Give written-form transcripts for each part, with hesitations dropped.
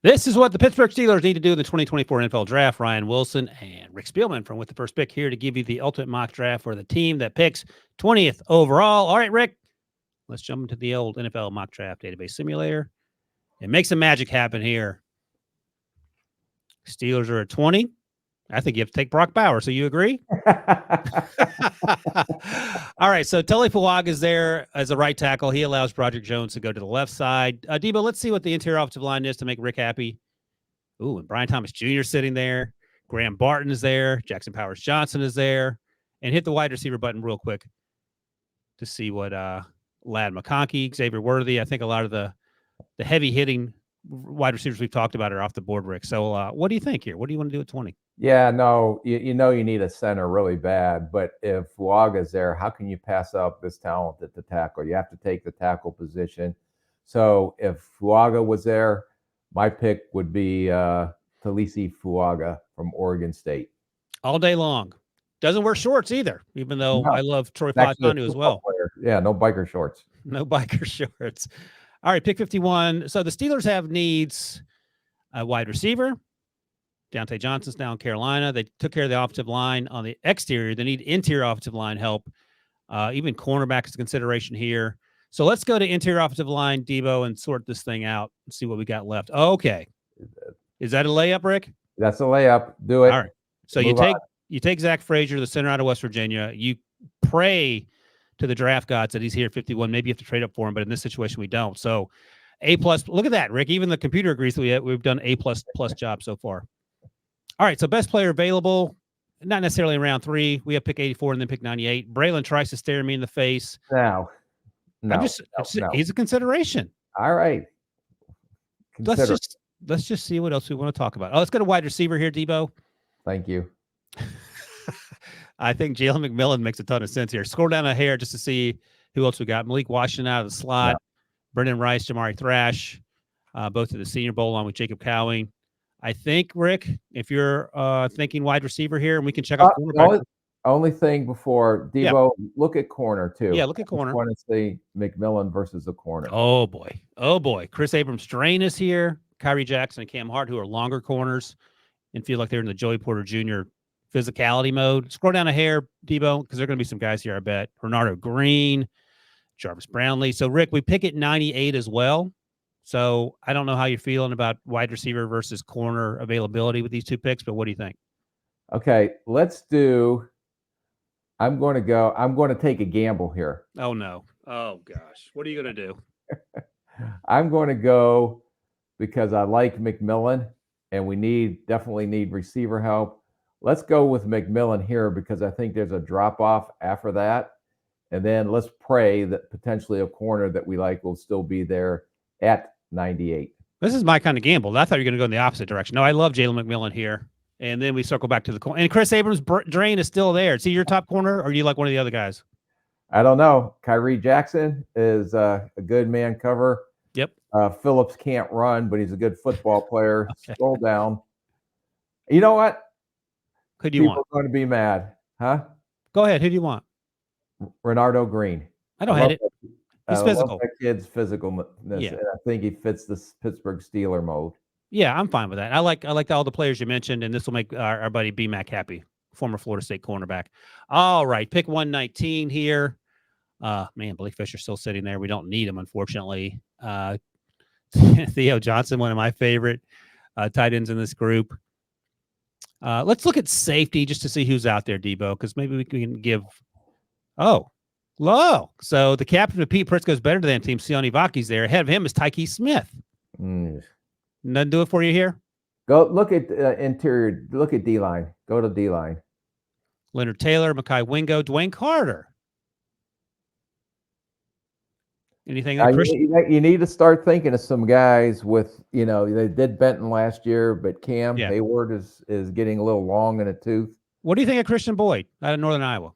This is what the Pittsburgh Steelers need to do in the 2024 NFL Draft. Ryan Wilson and Rick Spielman from With the First Pick here to give you the ultimate mock draft for the team that picks 20th overall. All right, Rick, let's jump into the old NFL mock draft database simulator and make some magic happen here. Steelers are at 20. I think you have to take Brock Bauer. So you agree? All right. So Tully Fuaga is there as a right tackle. He allows Broderick Jones to go to the left side. Debo, let's see what the interior offensive line is to make Rick happy. Ooh, and Brian Thomas Jr. sitting there. Graham Barton is there. Jackson Powers Johnson is there. And hit the wide receiver button real quick to see what Ladd McConkey, Xavier Worthy. I think a lot of the heavy hitting wide receivers we've talked about are off the board, Rick. So what do you think here? What do you want to do at 20? Yeah, no, you need a center really bad. But if Fuaga's there, how can you pass up this talent at the tackle? You have to take the tackle position. So if Fuaga was there, my pick would be Talisi Fuaga from Oregon State. All day long. Doesn't wear shorts either, even though I love Troy Fautanu as well. Yeah, no biker shorts. No biker shorts. All right, pick 51. So the Steelers have needs a wide receiver. Deontay Johnson's now in Carolina. They took care of the offensive line on the exterior. They need interior offensive line help. Even cornerback is a consideration here. So let's go to interior offensive line, Debo, and sort this thing out and see what we got left. Okay. Is that a layup, Rick? That's a layup. Do it. All right. So you take Zach Frazier, the center out of West Virginia. You pray to the draft gods that he's here at 51. Maybe you have to trade up for him, but in this situation, we don't. So A+. Look at that, Rick. Even the computer agrees that we've done A++ job so far. All right, so best player available, not necessarily in round 3. We have pick 84 and then pick 98. Braylon Trice is staring me in the face. No. He's a consideration. All right. Let's just see what else we want to talk about. Oh, let's go to wide receiver here, Debo. Thank you. I think Jalen McMillan makes a ton of sense here. Scroll down a hair just to see who else we got. Malik Washington out of the slot. Yeah. Brendan Rice, Jamari Thrash, both at the Senior Bowl along with Jacob Cowing. I think, Rick, if you're thinking wide receiver here, and we can check out cornerback. Only thing before, Debo, look at corner, too. Yeah, look at corner. I want to see McMillan versus the corner. Oh, boy. Chris Abrams-Drain is here. Kyrie Jackson and Cam Hart, who are longer corners and feel like they're in the Joey Porter Jr. physicality mode. Scroll down a hair, Debo, because there are going to be some guys here, I bet. Renardo Green, Jarvis Brownlee. So, Rick, we pick at 98 as well. So I don't know how you're feeling about wide receiver versus corner availability with these two picks, but what do you think? Okay, I'm going to take a gamble here. Oh, no. Oh, gosh. What are you going to do? I'm going to go because I like McMillan and we definitely need receiver help. Let's go with McMillan here because I think there's a drop-off after that. And then let's pray that potentially a corner that we like will still be there at 98. This is my kind of gamble. I thought you were going to go in the opposite direction. No, I love Jalen McMillan here. And then we circle back to the corner. And Chris Abrams-Drain is still there. Is he your top corner, or do you like one of the other guys? I don't know. Kyrie Jackson is a good man cover. Yep. Phillips can't run, but he's a good football player. Okay. Scroll down. You know what? Who do you want? People are going to be mad. Huh? Go ahead. Who do you want? Renardo Green. I don't hate it. He's physical. Love that kid's physicalness. Yeah. I think he fits this Pittsburgh Steeler mode. Yeah, I'm fine with that. I like all the players you mentioned, and this will make our buddy B-Mac happy, former Florida State cornerback. All right, pick 119 here. Man, Blake Fisher's still sitting there. We don't need him, unfortunately. Theo Johnson, one of my favorite tight ends in this group. Let's look at safety just to see who's out there, Debo, because maybe we can give – low. So the captain of Pete Pritzker's better than team. Sione Vaki's there. Ahead of him is Tyke Smith. Nothing do it for you here? Go look at interior. Look at D-line. Go to D-line. Leonard Taylor, Mekhi Wingo, Dwayne Carter. Anything? You need to start thinking of some guys with, they did Benton last year, but Cam Hayward is getting a little long in a tooth. What do you think of Christian Boyd out of Northern Iowa?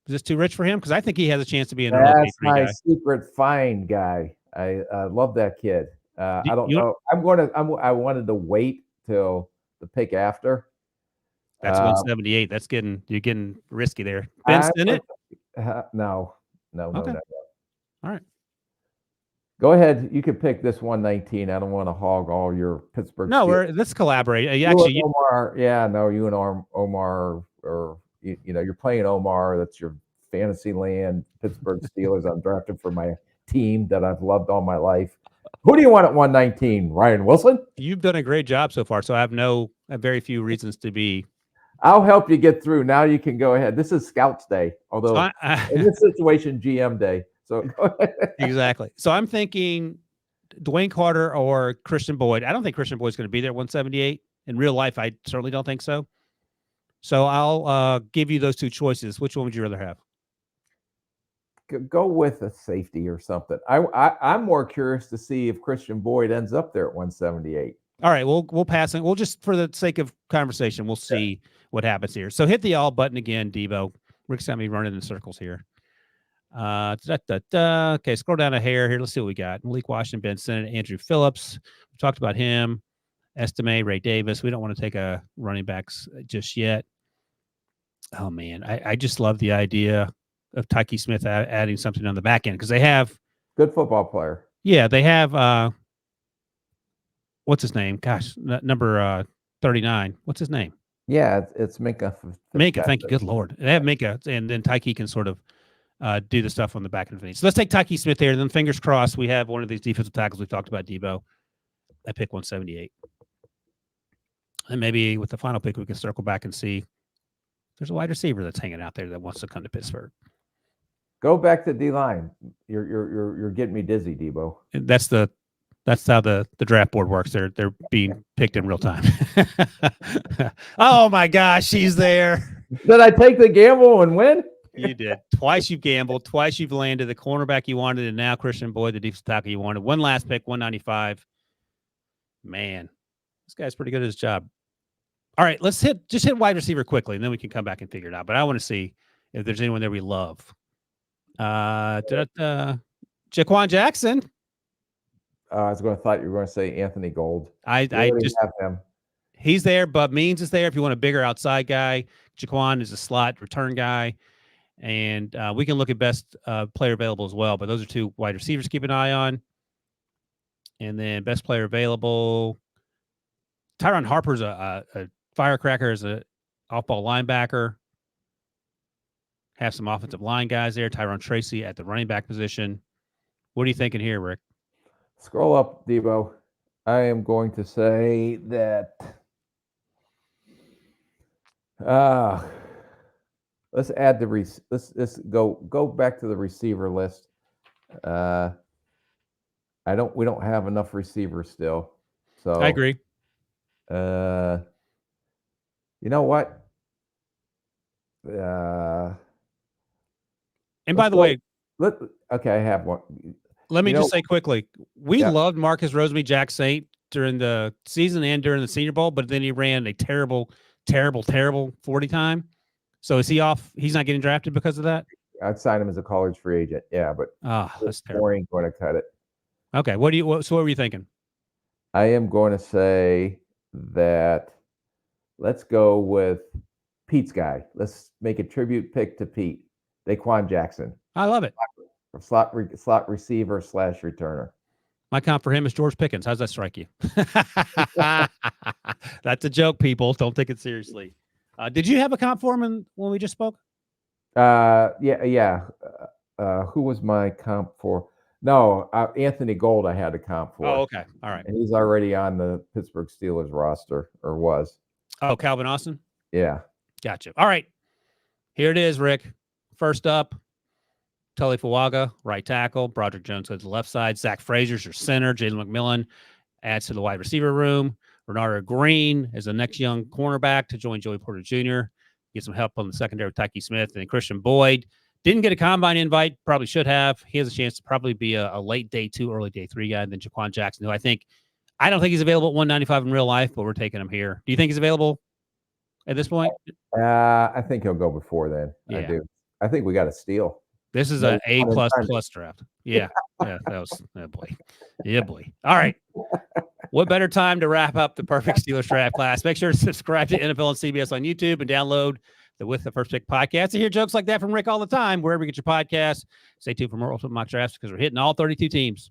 Is this too rich for him? Because I think he has a chance to be an early That's my secret find guy. I love that kid. I don't know. I wanted to wait till the pick after. That's 178. You're getting risky there. Ben Stinnett? No. Okay. All right. Go ahead. You can pick this 119. I don't want to hog all your Pittsburgh No, Steelers. let's collaborate. You Actually, and Omar. Yeah, no, you and Omar, or you're playing Omar. That's your fantasy land. Pittsburgh Steelers. I'm drafted for my team that I've loved all my life. Who do you want at 119? Ryan Wilson? you've done a great job so far, so I have very few reasons to be. I'll help you get through. Now you can go ahead. This is Scouts Day, although in this situation, GM Day. So go ahead. Exactly. So I'm thinking Dwayne Carter or Christian Boyd. I don't think Christian Boyd's going to be there at 178. In real life, I certainly don't think so. So I'll give you those two choices. Which one would you rather have? Go with a safety or something. I'm more curious to see if Christian Boyd ends up there at 178. All right, we'll pass it. We'll just, for the sake of conversation, we'll see what happens here. So hit the all button again, Debo. Rick's got me running in circles here. Okay, scroll down a hair here. Let's see what we got. Malik Washington, Ben Sinnott, Andrew Phillips. We talked about him. Estime, Ray Davis. We don't want to take a running backs just yet. Oh man, I just love the idea of Tyke Smith adding something on the back end because they have good football player. Yeah, they have what's his name? Gosh, number 39. What's his name? Yeah, it's Minka. Minka, thank you. Good Lord. They have Minka, and then Tyke can sort of do the stuff on the back end of the. So let's take Tyke Smith there, and then fingers crossed we have one of these defensive tackles we talked about, Debo. I pick 178. And maybe with the final pick, we can circle back and see there's a wide receiver that's hanging out there that wants to come to Pittsburgh. Go back to D-line. You're getting me dizzy, Debo. That's how the draft board works. They're being picked in real time. Oh my gosh, she's there. Did I take the gamble and win? You did. Twice you've gambled. Twice you've landed the cornerback you wanted, and now Christian Boyd, the defensive tackle you wanted. One last pick, 195. Man, this guy's pretty good at his job. All right, let's hit wide receiver quickly, and then we can come back and figure it out. But I want to see if there's anyone there we love. Jaquan Jackson. I thought you were going to say Anthony Gold. I just have him. He's there. Bub Means is there. If you want a bigger outside guy, Jaquan is a slot return guy, and we can look at best player available as well. But those are two wide receivers to keep an eye on. And then best player available, Tyron Harper's a firecracker as a off-ball linebacker. Have some offensive line guys there. Tyrone Tracy at the running back position. What are you thinking here, Rick? Scroll up, Debo. I am going to say that let's add the let's go back to the receiver list. We don't have enough receivers still. So I agree. You know what? And by the way, okay, I have one. Let me just say quickly, we loved Marcus Rosemy-Jack Saint during the season and during the Senior Bowl, but then he ran a terrible 40 time. So is he off? He's not getting drafted because of that? I'd sign him as a college free agent. Yeah, but that's terrible. Ain't going to cut it. Okay, so what were you thinking? I am going to say that let's go with Pete's guy. Let's make a tribute pick to Pete. Daquan Jackson. I love it. Slot receiver / returner. My comp for him is George Pickens. How's that strike you? That's a joke, people. Don't take it seriously. Did you have a comp for him when we just spoke? Yeah. Who was my comp for? No, Anthony Gold I had a comp for. Oh, okay. All right. And he's already on the Pittsburgh Steelers roster, or was. Oh, Calvin Austin? Yeah. Gotcha. All right. Here it is, Rick. First up, Tully Fuaga, right tackle. Broderick Jones goes to the left side. Zach Frazier's your center. Jalen McMillan adds to the wide receiver room. Renardo Green is the next young cornerback to join Joey Porter Jr. Get some help on the secondary with Tyke Smith. And Christian Boyd didn't get a combine invite. Probably should have. He has a chance to probably be a late day 2, early day 3 guy. And then Jaquan Jackson, who I don't think he's available at 195 in real life, but we're taking him here. Do you think he's available at this point? I think he'll go before then. Yeah. I do. I think we got a steal. This is an A++ draft. Yeah. That was, oh boy. Yeah, boy. All right. What better time to wrap up the perfect Steelers draft class? Make sure to subscribe to NFL and CBS on YouTube and download the With the First Pick podcast to hear jokes like that from Rick all the time, wherever you get your podcasts. Stay tuned for more Ultimate Mock Drafts because we're hitting all 32 teams.